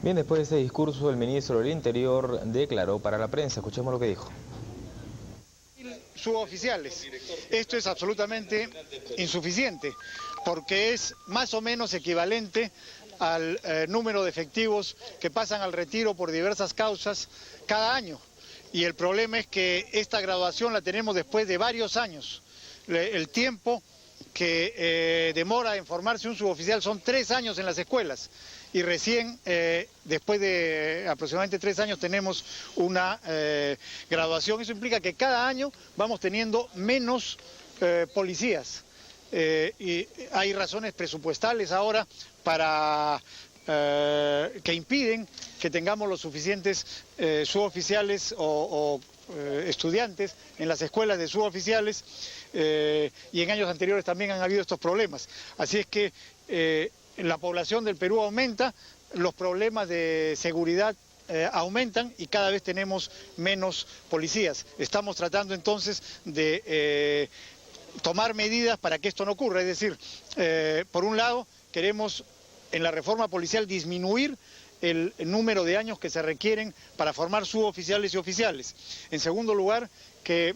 Bien, después de este discurso, el ministro del Interior declaró para la prensa. Escuchemos lo que dijo. Suboficiales. Esto es absolutamente insuficiente, porque es más o menos equivalente al número de efectivos que pasan al retiro por diversas causas cada año. Y el problema es que esta graduación la tenemos después de varios años. El tiempo que demora en formarse un suboficial son 3 años en las escuelas. Y recién, después de aproximadamente 3 años, tenemos una graduación. Eso implica que cada año vamos teniendo menos policías. Y hay razones presupuestales ahora para que impiden que tengamos los suficientes suboficiales o estudiantes en las escuelas de suboficiales, y en años anteriores también han habido estos problemas. Así es que la población del Perú aumenta, los problemas de seguridad aumentan y cada vez tenemos menos policías. Estamos tratando entonces de tomar medidas para que esto no ocurra. Es decir, por un lado queremos en la reforma policial disminuir el número de años que se requieren para formar suboficiales y oficiales. En segundo lugar, que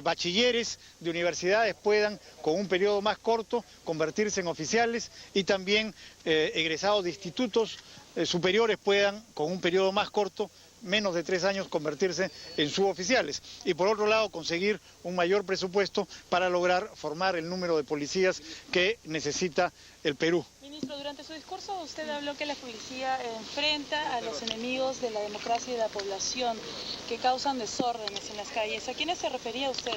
bachilleres de universidades puedan, con un periodo más corto, convertirse en oficiales, y también egresados de institutos superiores puedan, con un periodo más corto, menos de 3 años, convertirse en suboficiales. Y por otro lado, conseguir un mayor presupuesto para lograr formar el número de policías que necesita el Perú. Ministro, durante su discurso usted habló que la policía enfrenta a los enemigos de la democracia y de la población que causan desórdenes en las calles. ¿A quiénes se refería usted?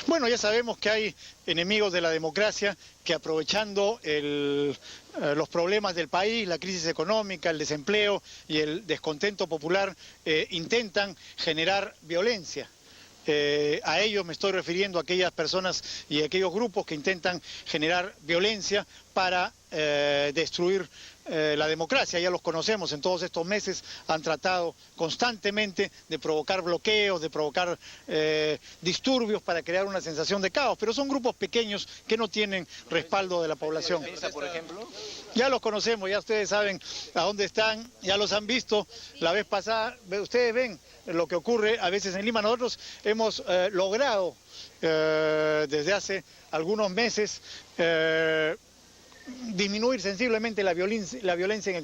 Bueno, ya sabemos que hay enemigos de la democracia que, aprovechando los problemas del país, la crisis económica, el desempleo y el descontento popular, intentan generar violencia. A ellos me estoy refiriendo, a aquellas personas y a aquellos grupos que intentan generar violencia para destruir la democracia. Ya los conocemos, en todos estos meses han tratado constantemente de provocar bloqueos, de provocar disturbios para crear una sensación de caos, pero son grupos pequeños que no tienen respaldo de la población. ¿Por ejemplo? Ya los conocemos, ya ustedes saben a dónde están, ya los han visto la vez pasada. Ustedes ven lo que ocurre a veces en Lima. Nosotros hemos logrado desde hace algunos meses disminuir sensiblemente la violencia en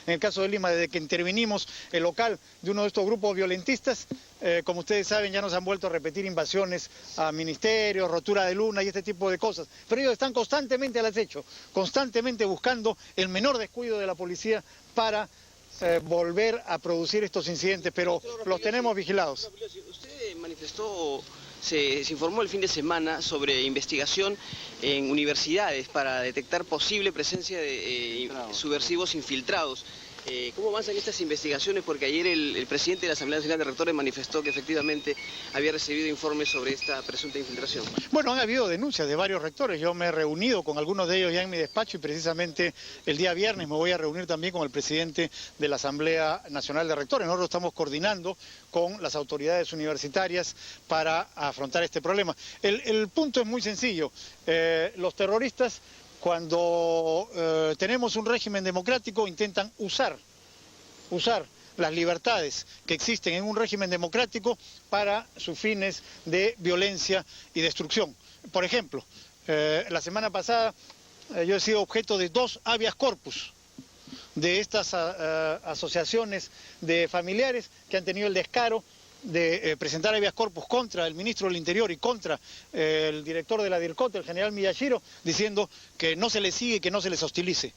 el caso de Lima. Desde que intervinimos el local de uno de estos grupos violentistas, como ustedes saben, ya nos han vuelto a repetir invasiones a ministerios, rotura de luna y este tipo de cosas. Pero ellos están constantemente al acecho, constantemente buscando el menor descuido de la policía para volver a producir estos incidentes, pero los tenemos vigilados. Usted manifestó, se informó el fin de semana sobre investigación en universidades para detectar posible presencia de subversivos infiltrados. ¿Cómo avanzan estas investigaciones? Porque ayer el presidente de la Asamblea Nacional de Rectores manifestó que efectivamente había recibido informes sobre esta presunta infiltración. Bueno, han habido denuncias de varios rectores. Yo me he reunido con algunos de ellos ya en mi despacho, y precisamente el día viernes me voy a reunir también con el presidente de la Asamblea Nacional de Rectores. Nosotros estamos coordinando con las autoridades universitarias para afrontar este problema. El punto es muy sencillo. Los terroristas, cuando tenemos un régimen democrático, intentan usar las libertades que existen en un régimen democrático para sus fines de violencia y destrucción. Por ejemplo, la semana pasada yo he sido objeto de 2 habeas corpus de estas asociaciones de familiares que han tenido el descaro de presentar habeas corpus contra el ministro del Interior y contra el director de la DIRCOT, el general Miyashiro, diciendo que no se les sigue y que no se les hostilice.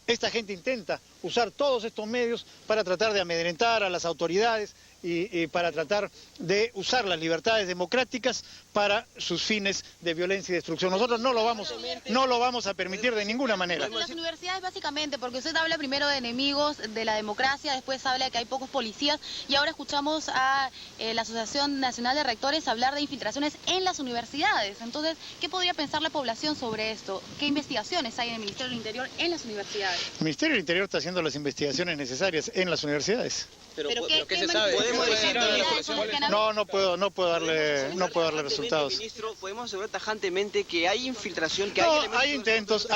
Esta gente intenta usar todos estos medios para tratar de amedrentar a las autoridades y para tratar de usar las libertades democráticas para sus fines de violencia y destrucción. Nosotros no lo vamos a permitir de ninguna manera. En las universidades básicamente, porque usted habla primero de enemigos de la democracia, después habla de que hay pocos policías, y ahora escuchamos a la Asociación Nacional de Rectores hablar de infiltraciones en las universidades. Entonces, ¿qué podría pensar la población sobre esto? ¿Qué investigaciones hay en el Ministerio del Interior en las universidades? El Ministerio del Interior está haciendo las investigaciones necesarias en las universidades. Pero ¿qué se sabe? ¿Podemos decir No puedo darle resultados. Ministro, ¿podemos asegurar tajantemente que hay infiltración, que hay intentos?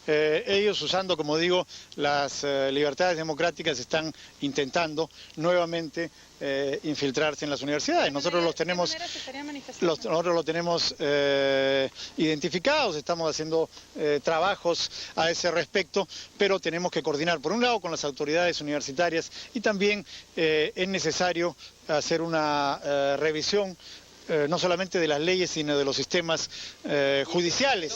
Ellos, usando, como digo, las libertades democráticas, están intentando nuevamente infiltrarse en las universidades. Nosotros los tenemos identificados, estamos haciendo trabajos a ese respecto, pero tenemos que coordinar, por un lado, con las autoridades universitarias, y también es necesario hacer una revisión no solamente de las leyes, sino de los sistemas judiciales,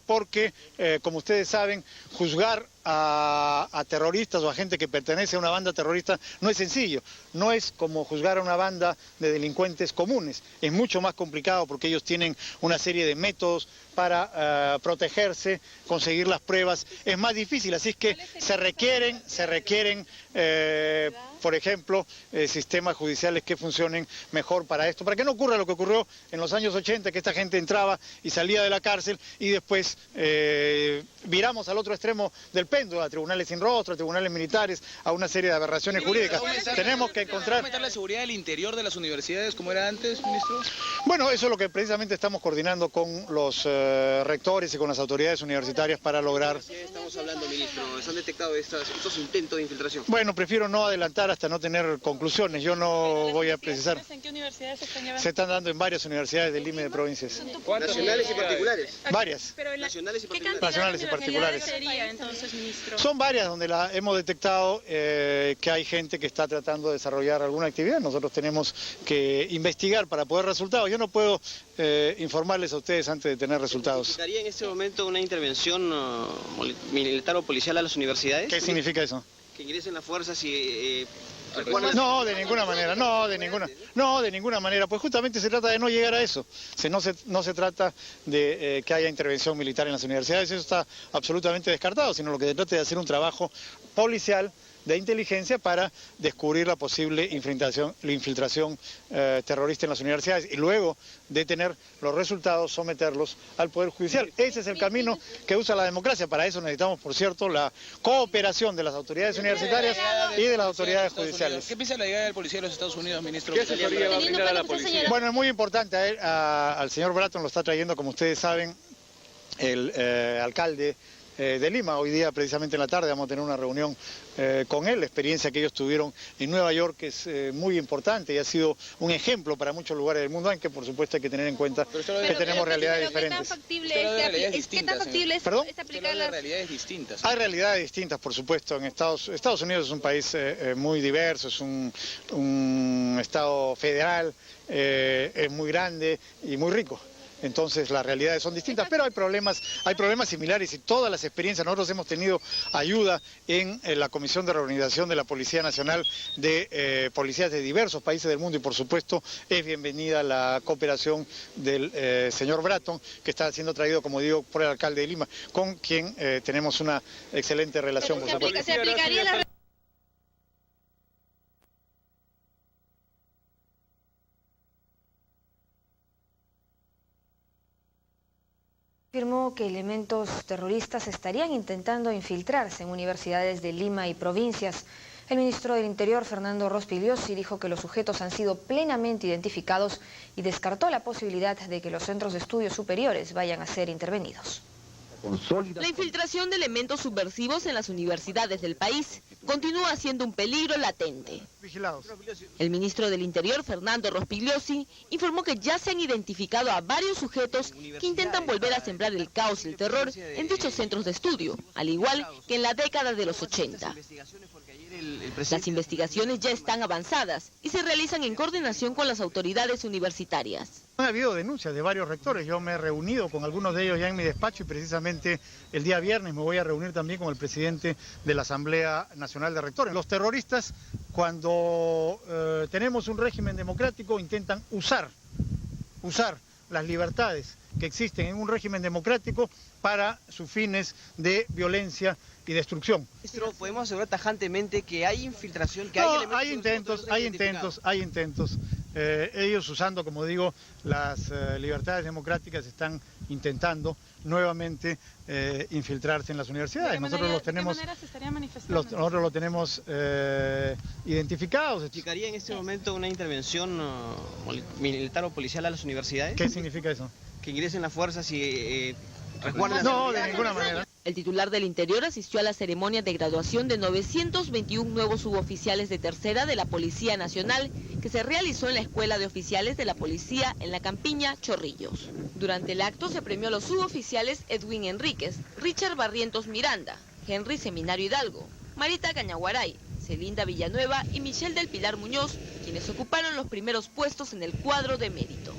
porque, como ustedes saben, juzgar a terroristas o a gente que pertenece a una banda terrorista no es sencillo, no es como juzgar a una banda de delincuentes comunes, es mucho más complicado porque ellos tienen una serie de métodos para protegerse, conseguir las pruebas, es más difícil, así es que se requieren por ejemplo, sistemas judiciales que funcionen mejor para esto, para que no ocurra lo que ocurrió en los años 80, que esta gente entraba y salía de la cárcel y después viramos al otro extremo del péndulo, a tribunales sin rostro, a tribunales militares, a una serie de aberraciones jurídicas. Tenemos que encontrar... ¿Aumentar la seguridad del interior de las universidades como era antes, ministro? Bueno, eso es lo que precisamente estamos coordinando con los rectores y con las autoridades universitarias para lograr... ¿De qué estamos hablando, ministro? ¿Se han detectado estos intentos de infiltración? Bueno, prefiero no adelantar hasta no tener conclusiones. Yo no voy a precisar. ¿En qué universidades se están llevando? Se están dando en varias universidades del Lima y de provincias. ¿Nacionales y particulares? Varias. Nacionales y particulares. Nacionales y particulares. Sería, entonces, ministro? Son varias donde hemos detectado que hay gente que está tratando de desarrollar alguna actividad. Nosotros tenemos que investigar para poder resultados. Yo no puedo informarles a ustedes antes de tener resultados. ¿Significaría en este momento una intervención militar o policial a las universidades? ¿Qué significa eso? Que ingresen las fuerzas y... No, de ninguna manera, de ninguna manera, pues justamente se trata de no llegar a eso, no se trata de que haya intervención militar en las universidades, eso está absolutamente descartado, sino lo que se trata de hacer un trabajo policial de inteligencia para descubrir la posible infiltración terrorista en las universidades y luego de tener los resultados someterlos al Poder Judicial. Ese es el camino que usa la democracia. Para eso necesitamos, por cierto, la cooperación de las autoridades universitarias y de las autoridades judiciales. ¿Qué piensa la llegada del policía de los Estados Unidos, ministro? ¿Qué asesoría va a brindar a la policía? Bueno, es muy importante. Al señor Bratton lo está trayendo, como ustedes saben, el alcalde de Lima. Hoy día, precisamente en la tarde, vamos a tener una reunión con él. La experiencia que ellos tuvieron en Nueva York es muy importante y ha sido un ejemplo para muchos lugares del mundo, aunque por supuesto hay que tener en cuenta que tenemos realidades diferentes. ¿Qué tan factible es aplicar las realidades distintas? Hay realidades distintas, por supuesto. En Estados Unidos es un país muy diverso, es un estado federal, es muy grande y muy rico. Entonces las realidades son distintas, pero hay problemas similares y todas las experiencias. Nosotros hemos tenido ayuda en la Comisión de Reorganización de la Policía Nacional de policías de diversos países del mundo y por supuesto es bienvenida la cooperación del señor Bratton, que está siendo traído, como digo, por el alcalde de Lima, con quien tenemos una excelente relación. Por supuesto. ¿Se aplicaría la... Afirmó que elementos terroristas estarían intentando infiltrarse en universidades de Lima y provincias. El ministro del Interior, Fernando Rospigliosi, dijo que los sujetos han sido plenamente identificados y descartó la posibilidad de que los centros de estudios superiores vayan a ser intervenidos. La infiltración de elementos subversivos en las universidades del país continúa siendo un peligro latente. El ministro del Interior, Fernando Rospigliosi, informó que ya se han identificado a varios sujetos que intentan volver a sembrar el caos y el terror en dichos centros de estudio, al igual que en la década de los 80. Las investigaciones ya están avanzadas y se realizan en coordinación con las autoridades universitarias. Ha habido denuncias de varios rectores, yo me he reunido con algunos de ellos ya en mi despacho y precisamente el día viernes me voy a reunir también con el presidente de la Asamblea Nacional de Rectores. Los terroristas, cuando tenemos un régimen democrático, intentan usar las libertades que existen en un régimen democrático para sus fines de violencia y destrucción. Ministro, ¿podemos asegurar tajantemente que hay infiltración, que no, hay elementos... hay intentos. ellos usando, como digo, las libertades democráticas están intentando nuevamente infiltrarse en las universidades. Nosotros los tenemos, ¿de qué manera se estarían manifestando? Nosotros lo tenemos identificados. ¿Significaría en este momento una intervención militar o policial a las universidades? ¿Qué significa eso? Que ingresen las fuerzas y resguarden No, de ninguna manera. El titular del Interior asistió a la ceremonia de graduación de 921 nuevos suboficiales de tercera de la Policía Nacional que se realizó en la Escuela de Oficiales de la Policía en la Campiña, Chorrillos. Durante el acto se premió a los suboficiales Edwin Enríquez, Richard Barrientos Miranda, Henry Seminario Hidalgo, Marita Cañaguaray, Celinda Villanueva y Michelle del Pilar Muñoz, quienes ocuparon los primeros puestos en el cuadro de mérito.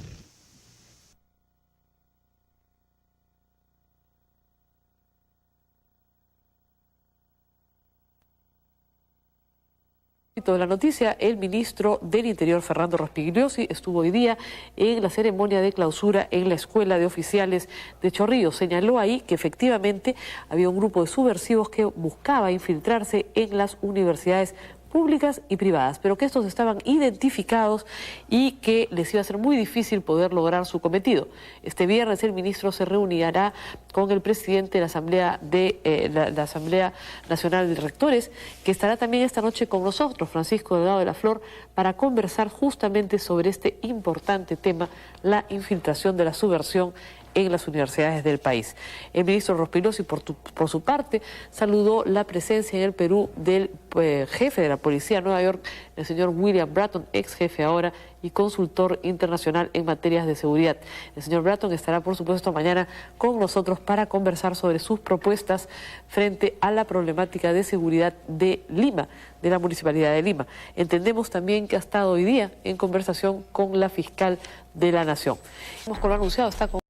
De la noticia, el ministro del Interior, Fernando Rospigliosi, estuvo hoy día en la ceremonia de clausura en la Escuela de Oficiales de Chorrillos. Señaló ahí que efectivamente había un grupo de subversivos que buscaba infiltrarse en las universidades públicas y privadas, pero que estos estaban identificados y que les iba a ser muy difícil poder lograr su cometido. Este viernes el ministro se reunirá con el presidente de la Asamblea Nacional de Rectores, que estará también esta noche con nosotros, Francisco Delgado de la Flor, para conversar justamente sobre este importante tema, la infiltración de la subversión en las universidades del país. El ministro Rospigliosi, por su parte, saludó la presencia en el Perú del jefe de la Policía de Nueva York, el señor William Bratton, ex jefe ahora y consultor internacional en materias de seguridad. El señor Bratton estará, por supuesto, mañana con nosotros para conversar sobre sus propuestas frente a la problemática de seguridad de Lima, de la Municipalidad de Lima. Entendemos también que ha estado hoy día en conversación con la fiscal de la Nación. Como lo anunciado, está con